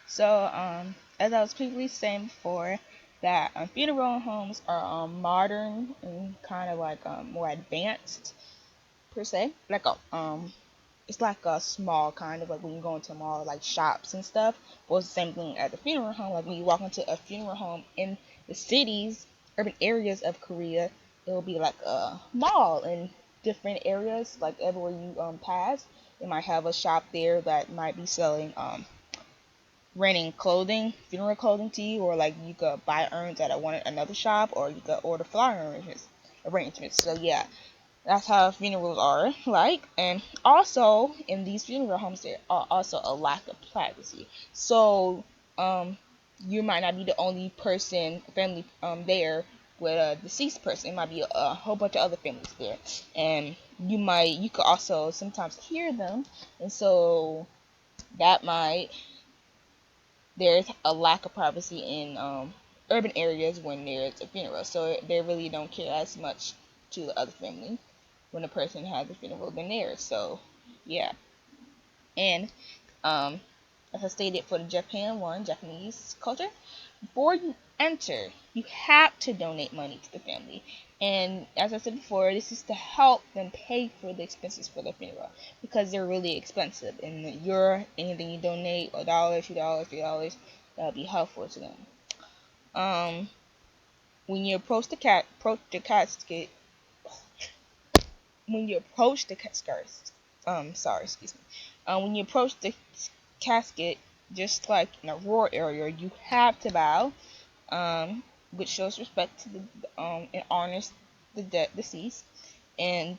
So, as I was previously saying before, that funeral homes are modern and kind of like more advanced per se. Like a it's like a small kind of like when you go into a mall, like shops and stuff. Well, it's the same thing at the funeral home. Like when you walk into a funeral home in the cities, urban areas of Korea, it'll be like a mall in different areas, like everywhere you pass. They might have a shop there that might be selling renting clothing, funeral clothing to you, or like you could buy urns at another shop, or you could order flower arrangements. So yeah, that's how funerals are like. And also in these funeral homes, there are also a lack of privacy. So um, you might not be the only person, family there with a deceased person. It might be a whole bunch of other families there, and you could also sometimes hear them, and so that might there's a lack of privacy in urban areas when there's a funeral. So they really don't care as much to the other family when a person has a funeral than theirs. So yeah, and um, as I stated for the Japanese culture, before you enter, you have to donate money to the family. And as I said before, this is to help them pay for the expenses for the funeral because they're really expensive. And anything you donate, $1, $2, $3, that'll be helpful to them. Um, when you approach the casket, when you approach the casket, sorry, excuse me. When you approach the casket, just like in a rural area, you have to bow, which shows respect to the and honors the deceased, and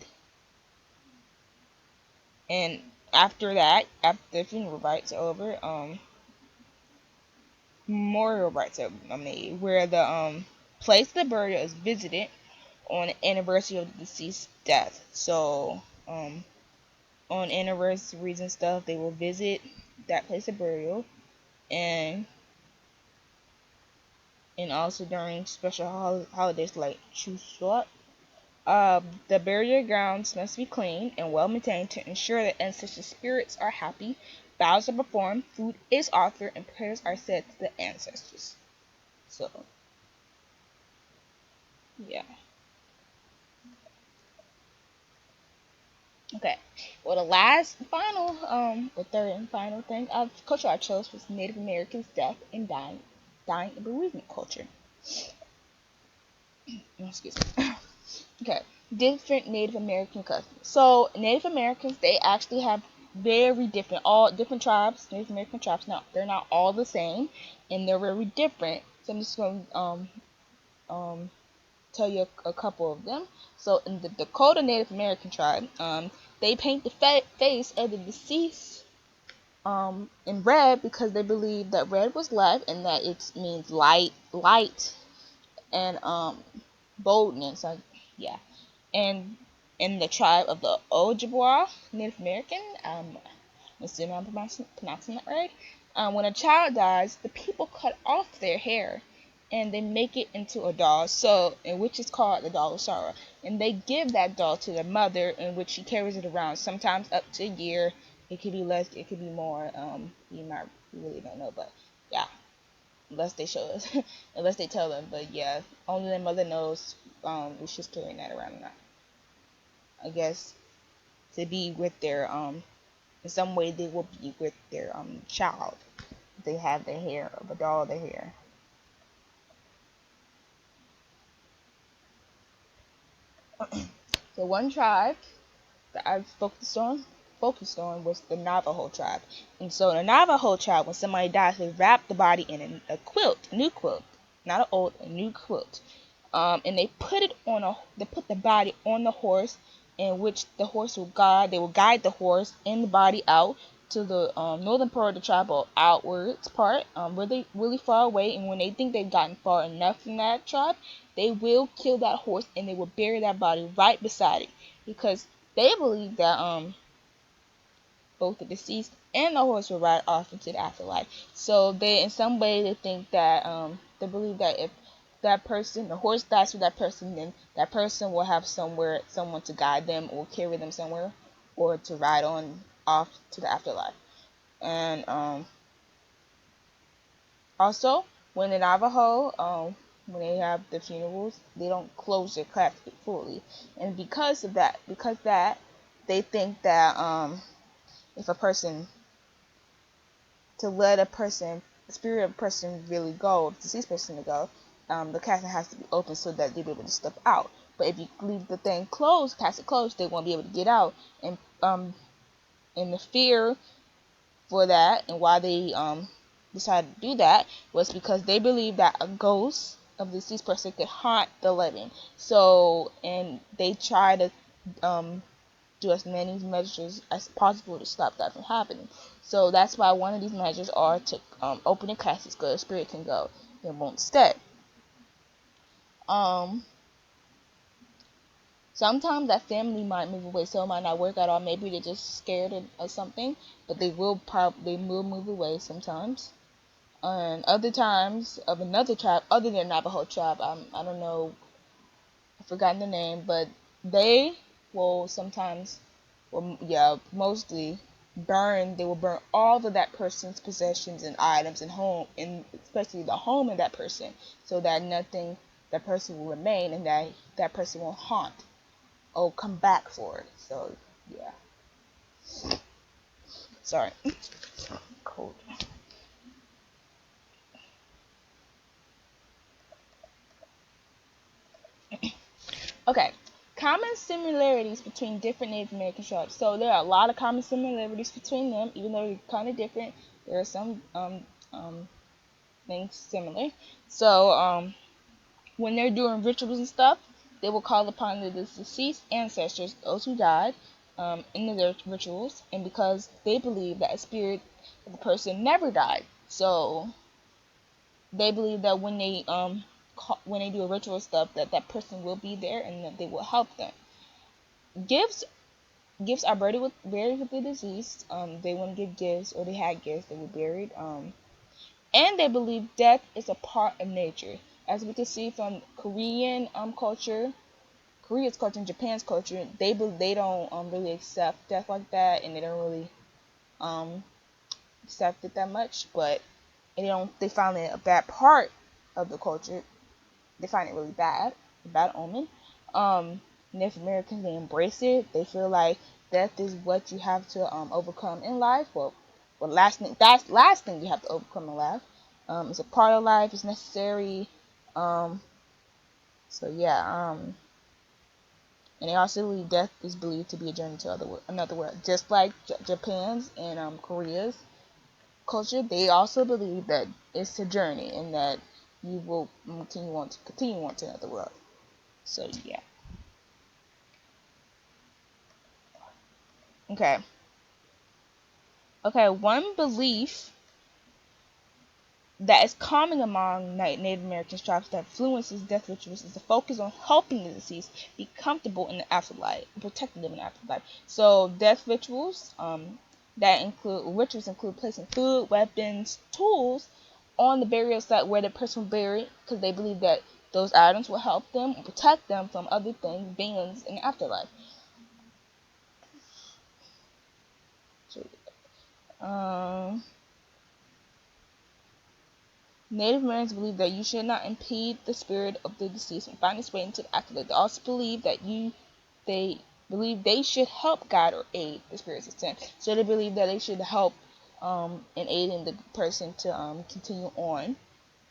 and after that, after the funeral rites are over, memorial rites are made where the place of the burial is visited on the anniversary of the deceased death. So on anniversaries and stuff, they will visit that place of burial, and also during special holidays like Chuseok. The burial grounds must be clean and well maintained to ensure that ancestral spirits are happy. Vows are performed, food is offered, and prayers are said to the ancestors. So, yeah. Okay. Well, the third and final thing of culture I chose was Native Americans' death and dying and bereavement culture. Excuse me. Okay, different Native American customs. So Native Americans, they actually have very different, all different tribes, Native American tribes. Now they're not all the same, and they're very different. So I'm just going to tell you a couple of them. So in the Dakota Native American tribe, they paint the face of the deceased in red because they believe that red was life and that it means light, and boldness. Yeah, and in the tribe of the Ojibwa Native American, I'm assuming I'm pronouncing that right. When a child dies, the people cut off their hair and they make it into a doll, so in which is called the doll of sorrow, and they give that doll to their mother, in which she carries it around, sometimes up to a year. It could be less, it could be more. You really don't know, but yeah, unless they show us, unless they tell them. But yeah, only their mother knows if she's carrying that around or not. I guess to be with their in some way they will be with their child. They have their hair of a doll their hair. So one tribe that I focused on was the Navajo tribe. And so the Navajo tribe, when somebody dies, they wrap the body in a quilt, a new quilt, not an old, a new quilt. And they put the body on the horse, in which the horse will guide. They will guide the horse and the body out to the northern part of the tribe, or outwards part, really far away. And when they think they've gotten far enough from that tribe, they will kill that horse and they will bury that body right beside it, because they believe that both the deceased and the horse will ride off into the afterlife. So they, in some way, they think that they believe that if that person, the horse dies with that person, then that person will have someone to guide them or carry them somewhere, or to ride on off to the afterlife. And Also, when the Navajo, when they have the funerals, they don't close their casket fully, and because that, they think that if a person to let a person, the spirit of a person really go, the deceased person to go, the casket has to be open so that they'll be able to step out. But if you leave the thing closed, casket closed, they won't be able to get out, and the fear for that and why they decided to do that was because they believe that a ghost of the deceased person could haunt the living. So, and they try to do as many measures as possible to stop that from happening. So that's why one of these measures are to open the caskets so the spirit can go and won't stay. Um, Sometimes that family might move away, so it might not work at all. Maybe they're just scared of something, but they will move away sometimes. And other times of another tribe other than Navajo tribe, I don't know, I've forgotten the name, but they will sometimes, well, yeah, mostly burn. They will burn all of that person's possessions and items and home, and especially the home of that person, so that nothing that person will remain, and that person will haunt or come back for it. So yeah, sorry, cold. Okay, common similarities between different Native American tribes. So there are a lot of common similarities between them, even though they're kind of different. There are some things similar. So when they're doing rituals and stuff, they will call upon the deceased ancestors, those who died, in their rituals, and because they believe that a spirit of the person never died, so they believe that when they do a ritual stuff, that person will be there and that they will help them. Gifts Gifts are buried with the deceased. They wouldn't give gifts, or they had gifts, they were buried. And they believe death is a part of nature, as we can see from Korean culture, Korea's culture, and Japan's culture. They don't really accept death like that, and they don't really um accept it that much. But they find it a bad part of the culture. They find it really bad, a bad omen. Native Americans, they embrace it. They feel like death is what you have to overcome in life. Well, that's last thing you have to overcome in life. It's a part of life. It's necessary. Um, so yeah. And they also believe death is believed to be a journey to another world, just like Japan's and Korea's culture. They also believe that it's a journey and that you will continue on to another world. So yeah. Okay. Okay, one belief that is common among Native American tribes that influences death rituals is the focus on helping the deceased be comfortable in the afterlife and protecting them in the afterlife. So death rituals, include placing food, weapons, tools on the burial site where the person was buried, because they believe that those items will help them and protect them from other things, beings in the afterlife. So, Native Americans believe that you should not impede the spirit of the deceased from finding its way into the afterlife. They also believe that they should help guide or aid the spirits of sin. So they believe that they should help in aiding the person to continue on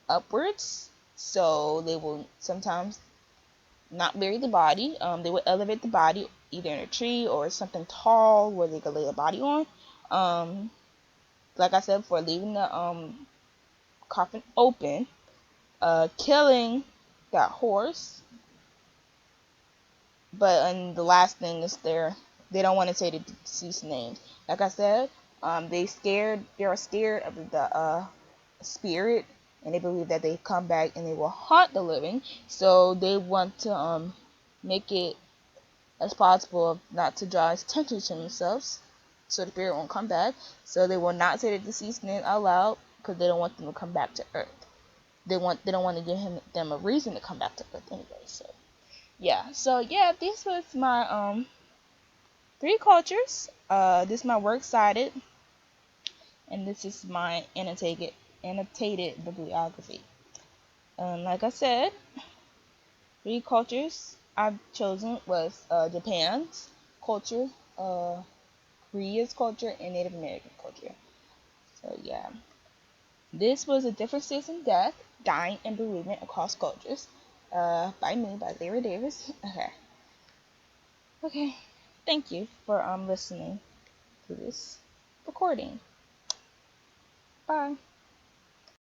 upwards. So they will sometimes not bury the body. They will elevate the body either in a tree or something tall where they could lay the body on. Like I said before, leaving the coffin open, killing that horse. But and the last thing is they don't want to say the deceased names. Like I said, they are scared of the spirit, and they believe that they come back and they will haunt the living. So they want to make it as possible not to draw attention to themselves, so the spirit won't come back. So they will not say the deceased name out loud because they don't want them to come back to Earth. They don't want to give them a reason to come back to Earth anyway. So yeah, this was my three cultures. This is my works cited, and this is my annotated bibliography. Like I said, 3 cultures I've chosen was Japan's culture, Korea's culture, and Native American culture. So yeah, this was a Differences in Death, Dying, and Bereavement Across Cultures, by me, by Lyra Davis. Okay. Thank you for listening to this recording. Bye.